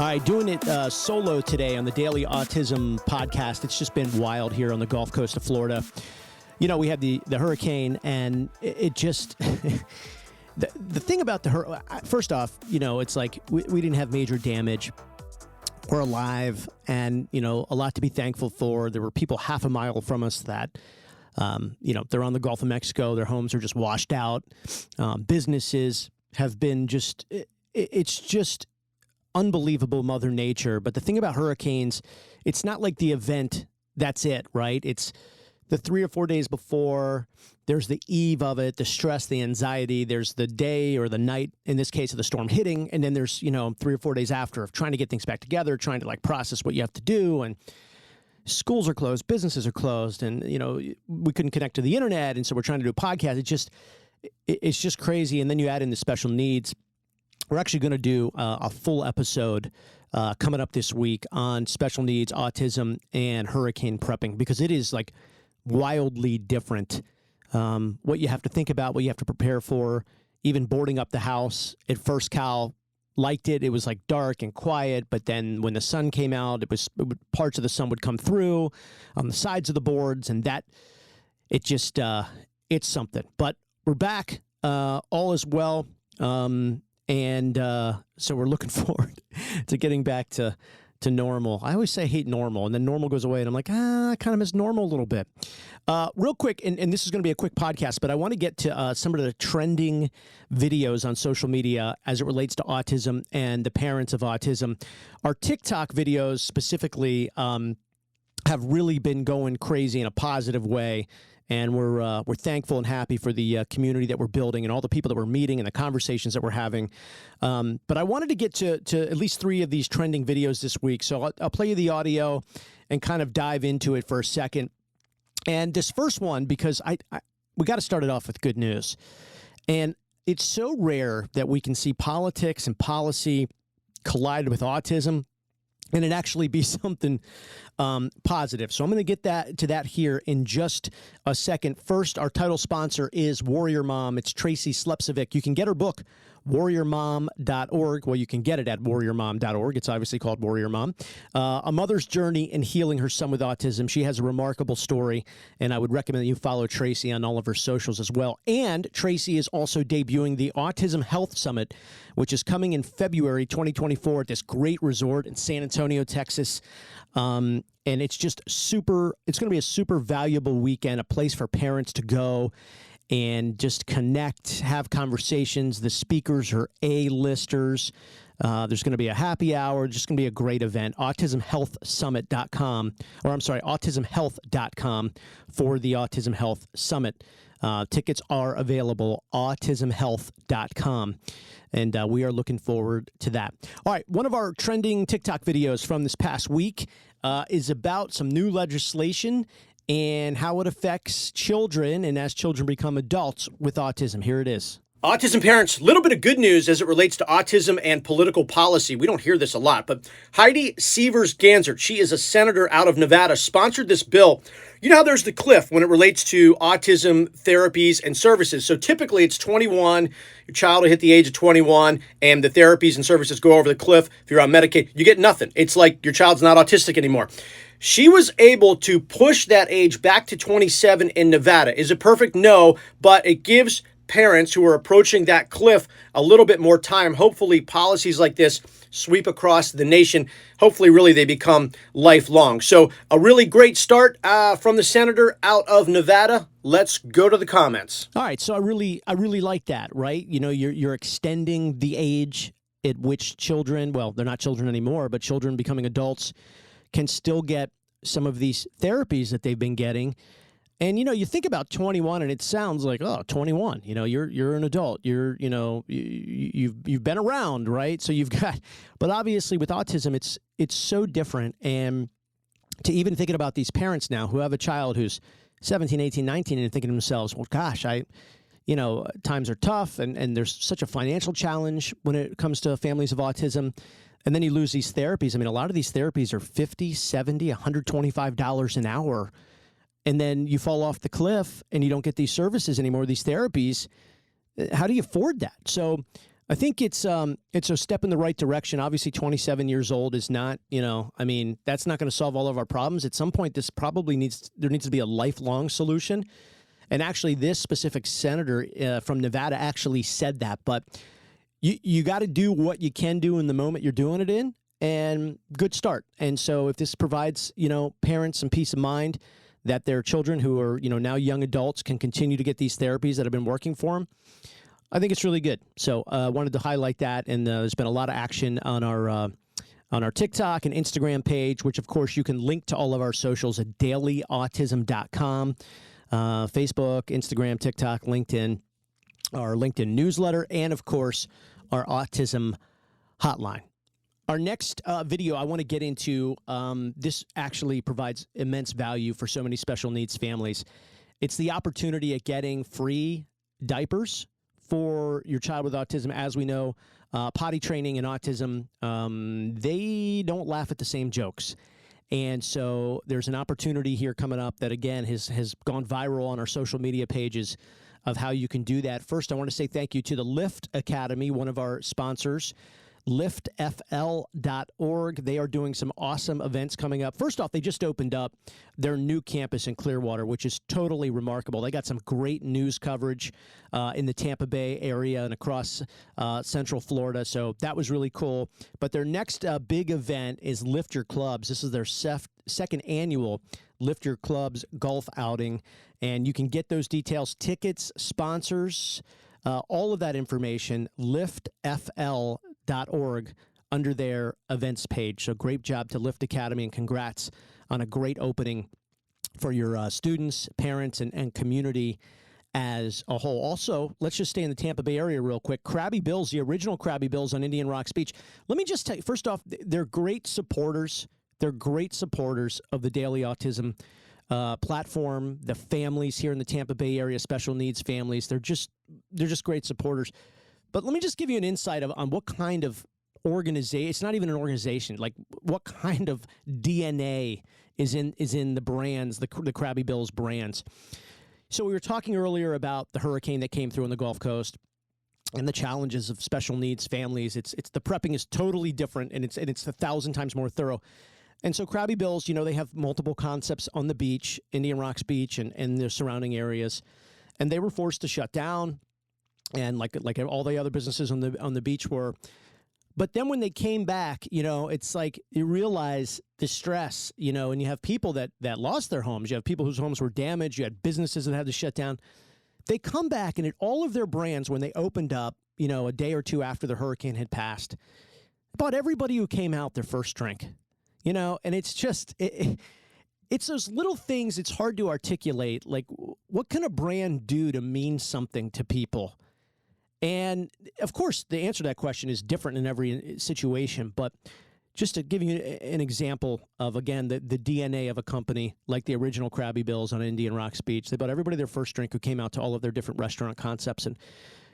right, doing it solo today on the Daily Autism podcast. It's just been wild here on the Gulf Coast of Florida. You know, we had the hurricane, and it just the thing about the hurricane. First off, you know, it's like we didn't have major damage. We're alive, and you know, a lot to be thankful for. There were people half a mile from us that, you know, they're on the Gulf of Mexico. Their homes are just washed out. Businesses have been just. It's just unbelievable, Mother Nature. But the thing about hurricanes, it's not like the event. That's it, right? It's the 3 or 4 days before. There's the eve of it, the stress, the anxiety. There's the day or the night, in this case, of the storm hitting. And then there's, you know, 3 or 4 days after of trying to get things back together, trying to like process what you have to do. And schools are closed, businesses are closed, and, you know, we couldn't connect to the internet. And so we're trying to do a podcast. It's just crazy. And then you add in the special needs. We're actually going to do a full episode coming up this week on special needs, autism, and hurricane prepping, because it is like wildly different. What you have to think about, what you have to prepare for, even boarding up the house. At first, Cal liked it. It was like dark and quiet, but then when the sun came out, parts of the sun would come through on the sides of the boards, and it's something. But we're back. All is well. And so we're looking forward to getting back to normal. I always say I hate normal, and then normal goes away, and I'm like, I kind of miss normal a little bit. Real quick, and this is going to be a quick podcast, but I want to get to some of the trending videos on social media as it relates to autism and the parents of autism. Our TikTok videos specifically have really been going crazy in a positive way. And we're thankful and happy for the community that we're building and all the people that we're meeting and the conversations that we're having. But I wanted to get to at least 3 of these trending videos this week. So I'll play you the audio and kind of dive into it for a second. And this first one, because we got to start it off with good news. And it's so rare that we can see politics and policy collide with autism, and it actually be something positive. So I'm going to get to that here in just a second. First, our title sponsor is Warrior Mom. It's Tracy Slepcevic. You can get her book, warriormom.org. Well, you can get it at warriormom.org. It's obviously called Warrior Mom. A mother's journey in healing her son with autism. She has a remarkable story, and I would recommend that you follow Tracy on all of her socials as well. And Tracy is also debuting the Autism Health Summit, which is coming in February 2024 at this great resort in San Antonio, Texas. And it's just it's going to be a super valuable weekend, a place for parents to go and just connect, have conversations. The speakers are A-listers. There's going to be a happy hour. Just going to be a great event. AutismHealthSummit.com, or I'm sorry, AutismHealth.com for the Autism Health Summit. Tickets are available, AutismHealth.com. And we are looking forward to that. All right, one of our trending TikTok videos from this past week is about some new legislation and how it affects children and as children become adults with autism. Here it is. Autism parents, a little bit of good news as it relates to autism and political policy. We don't hear this a lot, but Heidi Severs-Gansert, she is a senator out of Nevada, sponsored this bill. You know how there's the cliff when it relates to autism therapies and services. So typically it's 21, your child will hit the age of 21, and the therapies and services go over the cliff. If you're on Medicaid, you get nothing. It's like your child's not autistic anymore. She was able to push that age back to 27 in Nevada. Is it perfect? No, but it gives parents who are approaching that cliff a little bit more time. Hopefully policies like this sweep across the nation. Hopefully really they become lifelong. So a really great start from the senator out of Nevada. Let's go to the comments. All right, so I really like that, right? You know, you're extending the age at which children, well, they're not children anymore, but children becoming adults can still get some of these therapies that they've been getting. And, you know, you think about 21 and it sounds like, 21, you know, you're an adult, you've been around, right? So but obviously with autism, it's so different. And to even thinking about these parents now who have a child who's 17, 18, 19 and thinking to themselves, well, gosh, times are tough and there's such a financial challenge when it comes to families of autism. And then you lose these therapies. I mean, a lot of these therapies are $50, $70, $125 an hour. And then you fall off the cliff and you don't get these services anymore, these therapies. How do you afford that? So I think it's a step in the right direction. Obviously, 27 years old is not, I mean, that's not going to solve all of our problems. At some point, there needs to be a lifelong solution. And actually, this specific senator from Nevada actually said that. But you got to do what you can do in the moment you're doing it in, and good start. And so if this provides, parents some peace of mind that their children who are, now young adults can continue to get these therapies that have been working for them, I think it's really good. So I wanted to highlight that, and there's been a lot of action on our TikTok and Instagram page, which, of course, you can link to all of our socials at dailyautism.com, Facebook, Instagram, TikTok, LinkedIn, our LinkedIn newsletter, and, of course, our autism hotline. Our next video I want to get into, this actually provides immense value for so many special needs families. It's the opportunity at getting free diapers for your child with autism. As we know, potty training and autism, they don't laugh at the same jokes. And so there's an opportunity here coming up that, again, has gone viral on our social media pages of how you can do that. First, I want to say thank you to the Lift Academy, one of our sponsors, liftfl.org. They are doing some awesome events coming up. First off, they just opened up their new campus in Clearwater, which is totally remarkable. They got some great news coverage in the Tampa Bay area and across Central Florida, so that was really cool. But their next big event is Lift Your Clubs. This is their second annual Lift Your Clubs golf outing, and you can get those details, tickets, sponsors, all of that information, liftfl.org under their events page. So great job to Lift Academy, and congrats on a great opening for your students, parents, and community as a whole. Also, let's just stay in the Tampa Bay area real quick. Krabby Bill's, the original Krabby Bill's on Indian Rocks Beach. Let me just tell you, first off, they're great supporters. They're great supporters of the Daily Autism platform, the families here in the Tampa Bay area, special needs families. They're just great supporters. But let me just give you an insight on what kind of organization. It's not even an organization. Like, what kind of DNA is in the brands, the Krabby Bill's brands. So we were talking earlier about the hurricane that came through on the Gulf Coast and the challenges of special needs families. It's the prepping is totally different, and it's 1,000 times more thorough. And so Krabby Bill's, they have multiple concepts on the beach, Indian Rocks Beach, and their surrounding areas, and they were forced to shut down. And like all the other businesses on the beach were. But then when they came back, it's like you realize the stress, and you have people that lost their homes. You have people whose homes were damaged. You had businesses that had to shut down. They come back, and at all of their brands, when they opened up, a day or two after the hurricane had passed, about everybody who came out their first drink, and it's just... It's those little things it's hard to articulate. Like, what can a brand do to mean something to people? And, of course, the answer to that question is different in every situation. But just to give you an example of, again, the DNA of a company like the original Krabby Bill's on Indian Rocks Beach, they bought everybody their first drink who came out to all of their different restaurant concepts, and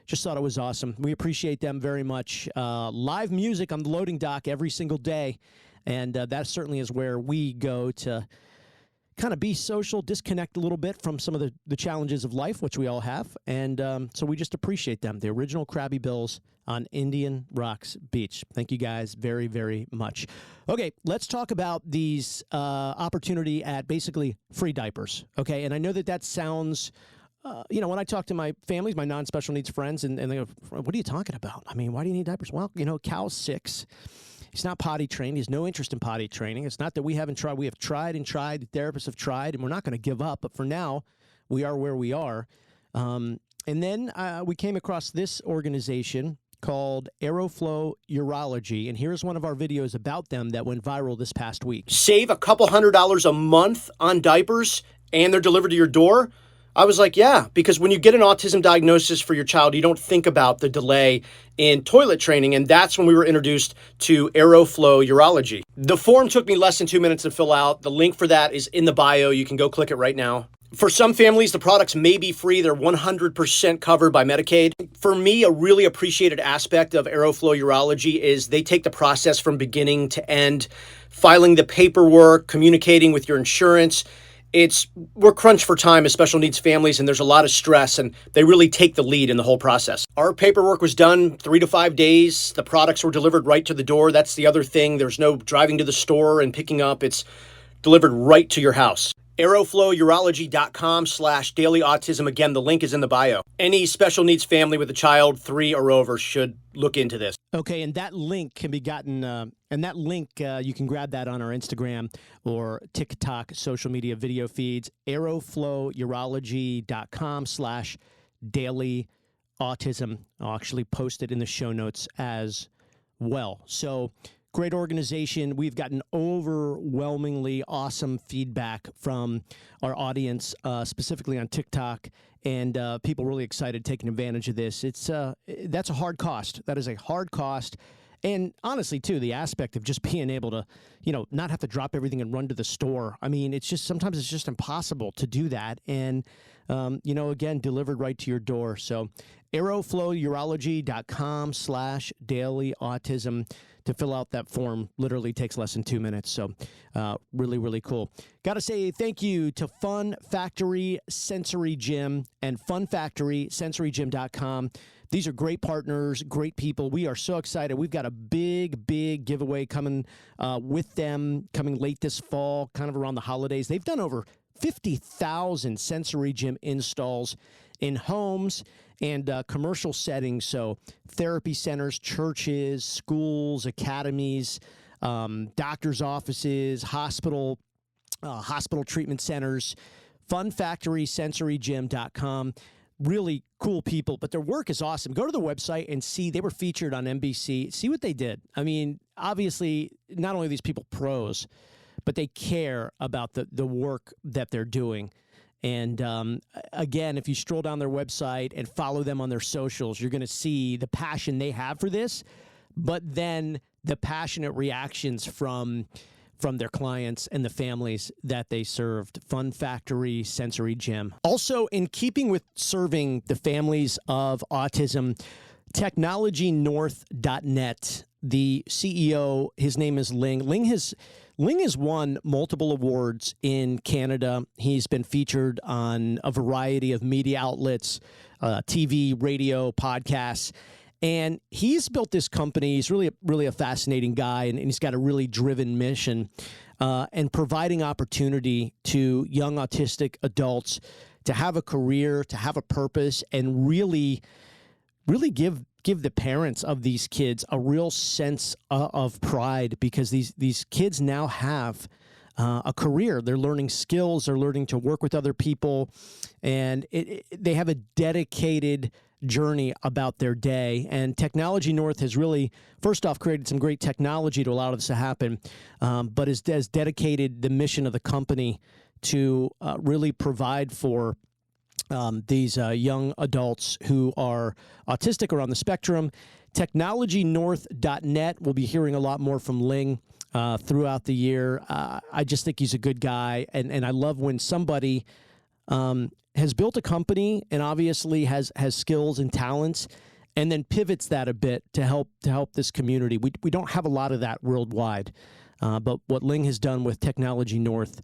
just thought it was awesome. We appreciate them very much. Live music on the loading dock every single day, and that certainly is where we go to kind of be social, disconnect a little bit from some of the challenges of life, which we all have. And so we just appreciate them. The original Krabby Bill's on Indian Rocks Beach. Thank you guys very, very much. Okay, let's talk about these opportunity at basically free diapers. Okay, and I know that sounds, when I talk to my families, my non-special needs friends, and they go, what are you talking about? I mean, why do you need diapers? Well, Cal's 6. He's not potty trained. He has no interest in potty training. It's not that we haven't tried. We have tried and tried. The therapists have tried, and we're not going to give up. But for now, we are where we are. And then we came across this organization called Aeroflow Urology, and here's one of our videos about them that went viral this past week. Save a couple $100 a month on diapers, and they're delivered to your door. I was like, yeah, because when you get an autism diagnosis for your child, you don't think about the delay in toilet training, and that's when we were introduced to Aeroflow Urology. The form took me less than 2 minutes to fill out. The link for that is in the bio. You can go click it right now. For some families, the products may be free. They're 100% covered by Medicaid. For me, a really appreciated aspect of Aeroflow Urology is they take the process from beginning to end, filing the paperwork, communicating with your insurance. we're crunched for time as special needs families, and there's a lot of stress, and they really take the lead in the whole process. Our paperwork was done 3 to 5 days. The products were delivered right to the door. That's the other thing. There's no driving to the store and picking up. It's delivered right to your house. Aeroflow, urology.com/daily autism. Again, the link is in the bio. Any special needs family with a child 3 or over should look into this. Okay, and that link can be gotten, you can grab that on our Instagram or TikTok social media video feeds. Aeroflow, urology.com/daily autism. I'll actually post it in the show notes as well. So, great organization. We've gotten overwhelmingly awesome feedback from our audience, specifically on TikTok, and people really excited taking advantage of this. That's a hard cost. That is a hard cost. And honestly, too, the aspect of just being able to, not have to drop everything and run to the store. I mean, sometimes it's just impossible to do that. And, again, delivered right to your door. So aeroflowurology.com/daily autism to fill out that form. Literally takes less than 2 minutes. So really, really cool. Got to say thank you to Fun Factory Sensory Gym and funfactorysensorygym.com. These are great partners, great people. We are so excited. We've got a big, big giveaway coming with them, coming late this fall, kind of around the holidays. They've done over 50,000 sensory gym installs in homes and commercial settings, so therapy centers, churches, schools, academies, doctors' offices, hospital treatment centers, funfactorysensorygym.com. Really cool people, but their work is awesome. Go to the website and see. They were featured on NBC. See what they did. I mean, obviously, not only are these people pros, but they care about the work that they're doing. And again, if you stroll down their website and follow them on their socials, you're going to see the passion they have for this, but then the passionate reactions from their clients and the families that they served. Fun Factory Sensory Gym. Also, in keeping with serving the families of autism, technologynorth.net, the CEO, his name is Ling. Ling has won multiple awards in Canada. He's been featured on a variety of media outlets, TV, radio, podcasts. And he's built this company. He's really a fascinating guy, and he's got a really driven mission and providing opportunity to young autistic adults to have a career, to have a purpose, and really give the parents of these kids a real sense of pride, because these kids now have a career. They're learning skills. They're learning to work with other people, and they have a dedicated journey about their day. And Technology North has really, first off, created some great technology to allow this to happen, but has dedicated the mission of the company to really provide for these young adults who are autistic or on the spectrum. Technologynorth.net. We'll be hearing a lot more from Ling throughout the year. I just think he's a good guy, and I love when somebody has built a company and obviously has skills and talents, and then pivots that a bit to help this community. We don't have a lot of that worldwide, but what Ling has done with Technology North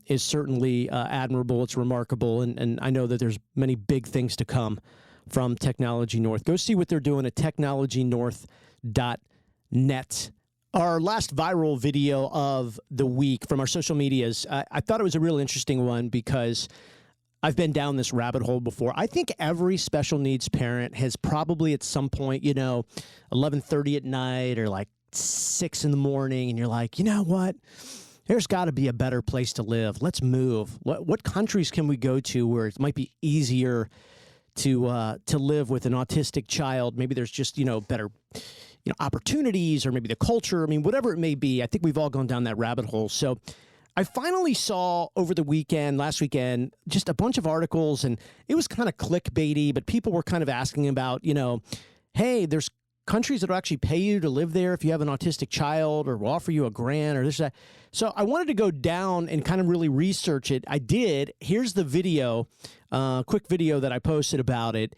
is certainly admirable. It's remarkable, and I know that there's many big things to come from Technology North. Go see what they're doing at technologynorth.net. Our last viral video of the week from our social medias, I thought it was a real interesting one because I've been down this rabbit hole before. I think every special needs parent has probably at some point, 11:30 at night or like 6 in the morning, and you're like, you know what? There's got to be a better place to live. Let's move. What countries can we go to where it might be easier to live with an autistic child? Maybe there's just, better opportunities, or maybe the culture. I mean, whatever it may be. I think we've all gone down that rabbit hole. So I finally saw over the last weekend, just a bunch of articles, and it was kind of clickbaity, but people were kind of asking about, hey, there's countries that will actually pay you to live there if you have an autistic child, or will offer you a grant, or this, that. So I wanted to go down and kind of really research it. I did. Here's the video, quick video that I posted about it,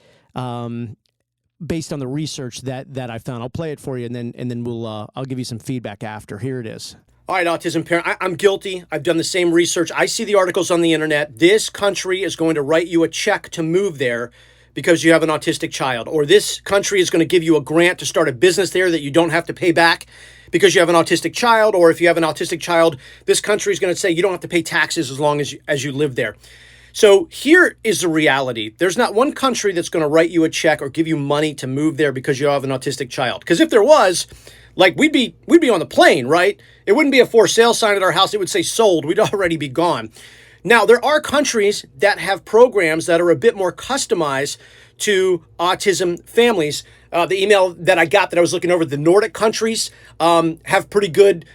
based on the research that I found. I'll play it for you, and then we'll I'll give you some feedback after. Here it is. All right, autism parent, I'm guilty. I've done the same research. I see the articles on the internet. This country is going to write you a check to move there because you have an autistic child, or this country is going to give you a grant to start a business there that you don't have to pay back because you have an autistic child, or if you have an autistic child, this country is going to say you don't have to pay taxes as long as you live there. So here is the reality. There's not one country that's going to write you a check or give you money to move there because you have an autistic child. Because if there was, like, we'd be on the plane, right? It wouldn't be a for sale sign at our house. It would say sold. We'd already be gone. Now, there are countries that have programs that are a bit more customized to autism families. The email that I got that I was looking over, the Nordic countries have pretty good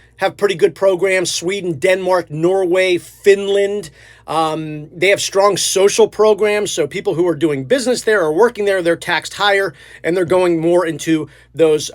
programs. Sweden, Denmark, Norway, Finland. They have strong social programs. So people who are doing business there or working there, they're taxed higher and they're going more into those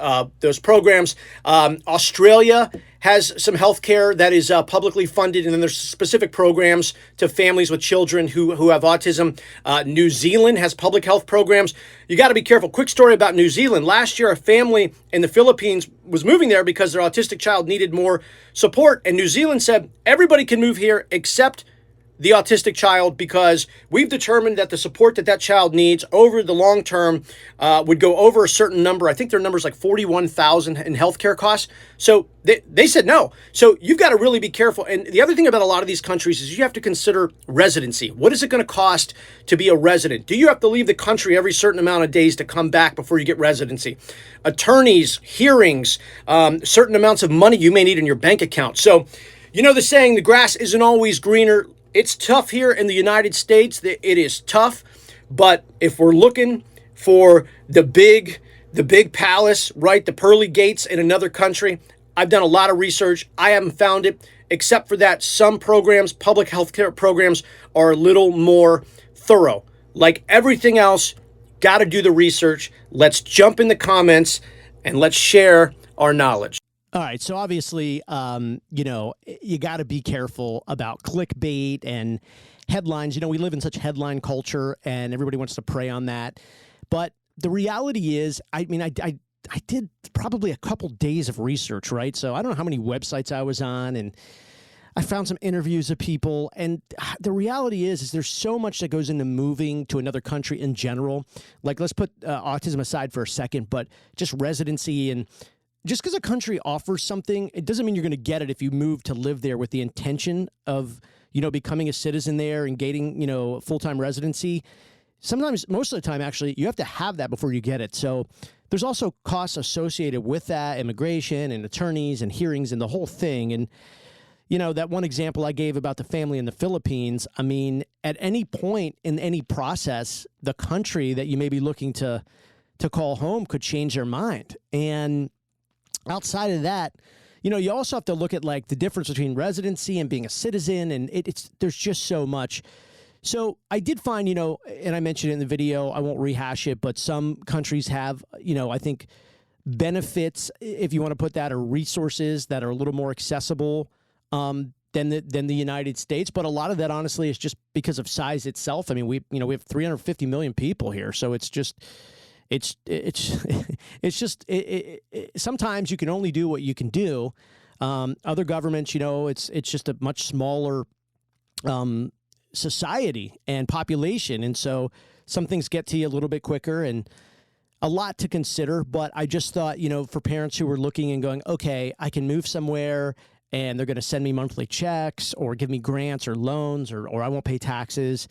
programs. Australia has some health care that is publicly funded, and then there's specific programs to families with children who have autism. New Zealand has public health programs. You got to be careful. Quick story about New Zealand. Last year, a family in the Philippines was moving there because their autistic child needed more support, and New Zealand said, everybody can move here except the autistic child, because we've determined that the support that child needs over the long term would go over a certain number. I think their number is like $41,000 in healthcare costs. So they said no. So you've got to really be careful. And the other thing about a lot of these countries is you have to consider residency. What is it going to cost to be a resident? Do you have to leave the country every certain amount of days to come back before you get residency? Attorneys, hearings, certain amounts of money you may need in your bank account. So, you know the saying, the grass isn't always greener. It's tough here in the United States. It is tough. But if we're looking for the big palace, right, the pearly gates in another country, I've done a lot of research. I haven't found it, except for that some programs, public health care programs, are a little more thorough. Like everything else, got to do the research. Let's jump in the comments and let's share our knowledge. All right. So obviously, you got to be careful about clickbait and headlines. We live in such headline culture and everybody wants to prey on that. But the reality is, I did probably a couple days of research, right? So I don't know how many websites I was on, and I found some interviews of people. And the reality is there's so much that goes into moving to another country in general. Like, let's put autism aside for a second, but just residency, and just because a country offers something, it doesn't mean you're going to get it if you move to live there with the intention of, becoming a citizen there and gaining, full-time residency. Sometimes, most of the time, actually, you have to have that before you get it. So there's also costs associated with that, immigration and attorneys and hearings and the whole thing. And, that one example I gave about the family in the Philippines, at any point in any process, the country that you may be looking to call home could change their mind. And outside of that, you also have to look at like the difference between residency and being a citizen, and there's just so much. So I did find, and I mentioned it in the video, I won't rehash it, but some countries have, I think benefits, if you want to put that, or resources that are a little more accessible than the United States. But a lot of that, honestly, is just because of size itself. We have 350 million people here, so it's just. It's just sometimes you can only do what you can do. Other governments, it's just a much smaller society and population. And so some things get to you a little bit quicker, and a lot to consider. But I just thought, for parents who were looking and going, okay, I can move somewhere and they're going to send me monthly checks or give me grants or loans, or I won't pay taxes.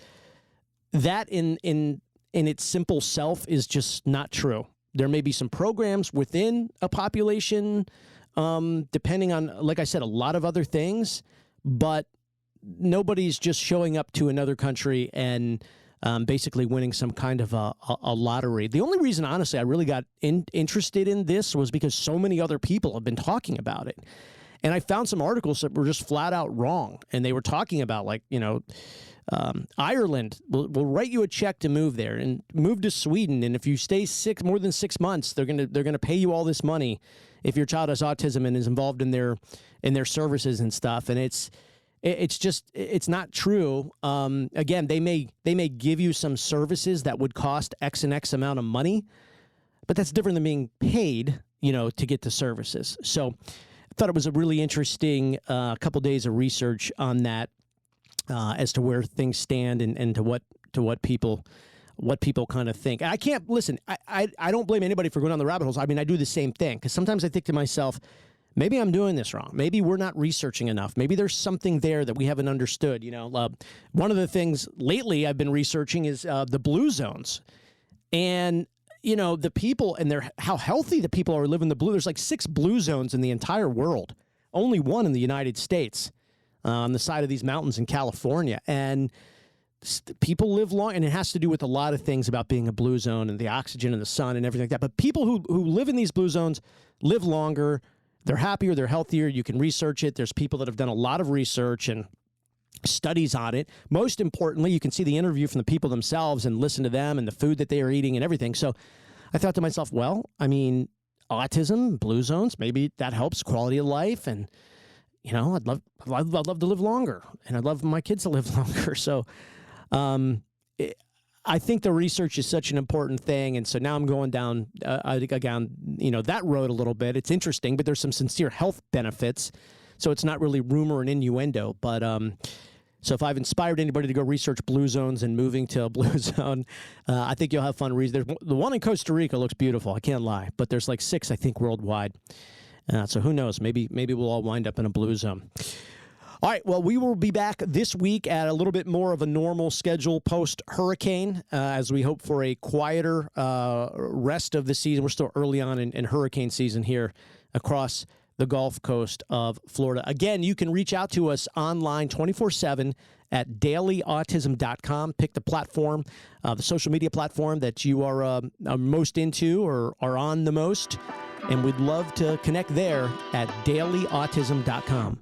That in its simple self is just not true. There may be some programs within a population, depending on, like I said, a lot of other things, but nobody's just showing up to another country and basically winning some kind of a lottery. The only reason, honestly, I really got interested in this was because so many other people have been talking about it. And I found some articles that were just flat out wrong. And they were talking about, like, Ireland will write you a check to move there, and move to Sweden. And if you stay more than 6 months, they're gonna pay you all this money if your child has autism and is involved in their services and stuff. And it's not true. Again, they may give you some services that would cost X and X amount of money, but that's different than being paid, to get the services. So thought it was a really interesting couple days of research on that as to where things stand and to what people kind of think. I can't listen. I don't blame anybody for going down the rabbit holes. I mean, I do the same thing because sometimes I think to myself, maybe I'm doing this wrong. Maybe we're not researching enough. Maybe there's something there that we haven't understood. One of the things lately I've been researching is the blue zones, and the people and how healthy the people are living in the blue. There's like 6 blue zones in the entire world. Only one in the United States, on the side of these mountains in California, and people live long, and it has to do with a lot of things about being a blue zone and the oxygen and the sun and everything like that. But people who live in these blue zones live longer. They're happier, they're healthier. You can research it. There's people that have done a lot of research and studies on it. Most importantly, you can see the interview from the people themselves and listen to them and the food that they are eating and everything. So I thought to myself, well, I mean, autism, blue zones, maybe that helps quality of life. And, I'd love to live longer, and I'd love my kids to live longer. So I think the research is such an important thing, and so now I'm going down, that road a little bit. It's interesting, but there's some sincere health benefits, so it's not really rumor and innuendo. But so if I've inspired anybody to go research blue zones and moving to a blue zone, I think you'll have fun reading. The one in Costa Rica looks beautiful, I can't lie, but there's like 6, I think, worldwide. So who knows? Maybe we'll all wind up in a blue zone. All right, well, we will be back this week at a little bit more of a normal schedule post-hurricane as we hope for a quieter rest of the season. We're still early on in hurricane season here across the Gulf Coast of Florida. Again, you can reach out to us online 24/7 at dailyautism.com. Pick the platform, the social media platform that you are most into or are on the most, and we'd love to connect there at dailyautism.com.